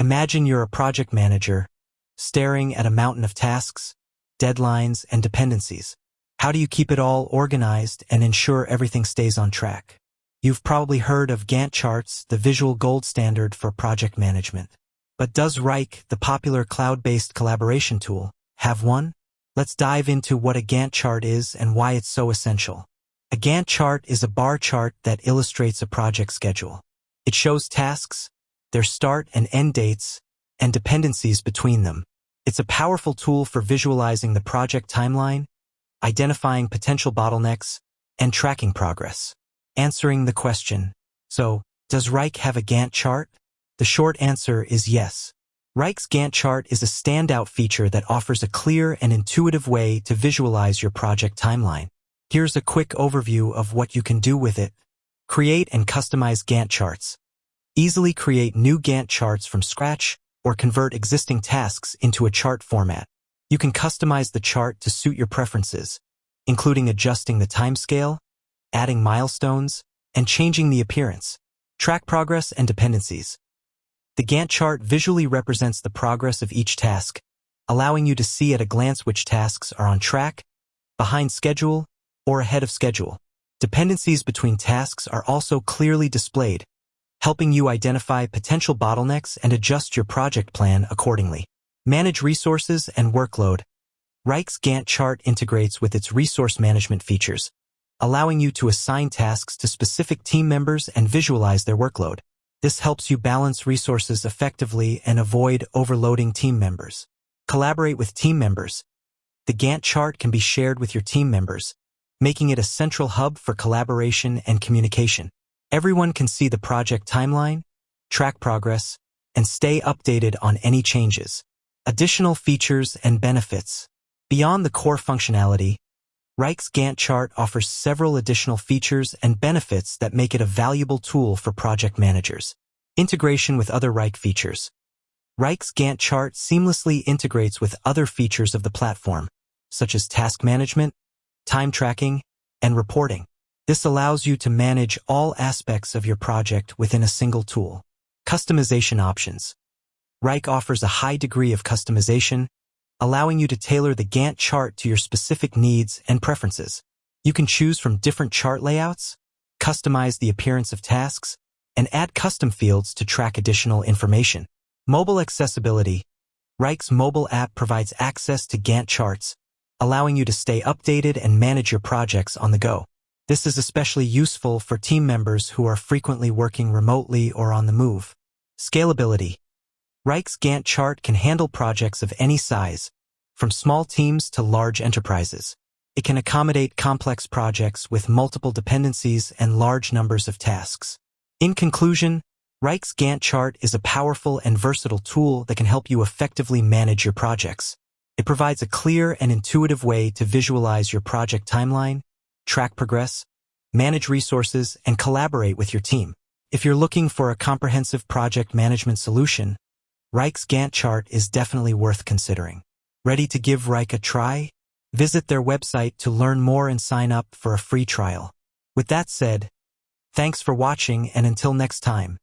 Imagine you're a project manager, staring at a mountain of tasks, deadlines, and dependencies. How do you keep it all organized and ensure everything stays on track? You've probably heard of Gantt charts, the visual gold standard for project management. But does Wrike, the popular cloud-based collaboration tool, have one? Let's dive into what a Gantt chart is and why it's so essential. A Gantt chart is a bar chart that illustrates a project schedule. It shows tasks, their start and end dates, and dependencies between them. It's a powerful tool for visualizing the project timeline, identifying potential bottlenecks, and tracking progress. Answering the question, so, does Wrike have a Gantt chart? The short answer is yes. Wrike's Gantt chart is a standout feature that offers a clear and intuitive way to visualize your project timeline. Here's a quick overview of what you can do with it. Create and customize Gantt charts. Easily create new Gantt charts from scratch or convert existing tasks into a chart format. You can customize the chart to suit your preferences, including adjusting the timescale, adding milestones, and changing the appearance. Track progress and dependencies. The Gantt chart visually represents the progress of each task, allowing you to see at a glance which tasks are on track, behind schedule, or ahead of schedule. Dependencies between tasks are also clearly displayed, helping you identify potential bottlenecks and adjust your project plan accordingly. Manage resources and workload. Wrike's Gantt chart integrates with its resource management features, allowing you to assign tasks to specific team members and visualize their workload. This helps you balance resources effectively and avoid overloading team members. Collaborate with team members. The Gantt chart can be shared with your team members, making it a central hub for collaboration and communication. Everyone can see the project timeline, track progress, and stay updated on any changes. Additional features and benefits. Beyond the core functionality, Wrike's Gantt chart offers several additional features and benefits that make it a valuable tool for project managers. Integration with other Wrike features. Wrike's Gantt chart seamlessly integrates with other features of the platform, such as task management, time tracking, and reporting. This allows you to manage all aspects of your project within a single tool. Customization options. Wrike offers a high degree of customization, allowing you to tailor the Gantt chart to your specific needs and preferences. You can choose from different chart layouts, customize the appearance of tasks, and add custom fields to track additional information. Mobile accessibility. Wrike's mobile app provides access to Gantt charts, allowing you to stay updated and manage your projects on the go. This is especially useful for team members who are frequently working remotely or on the move. Scalability. Wrike's Gantt chart can handle projects of any size, from small teams to large enterprises. It can accommodate complex projects with multiple dependencies and large numbers of tasks. In conclusion, Wrike's Gantt chart is a powerful and versatile tool that can help you effectively manage your projects. It provides a clear and intuitive way to visualize your project timeline, track progress, manage resources, and collaborate with your team. If you're looking for a comprehensive project management solution, Wrike's Gantt chart is definitely worth considering. Ready to give Wrike a try? Visit their website to learn more and sign up for a free trial. With that said, thanks for watching, and until next time.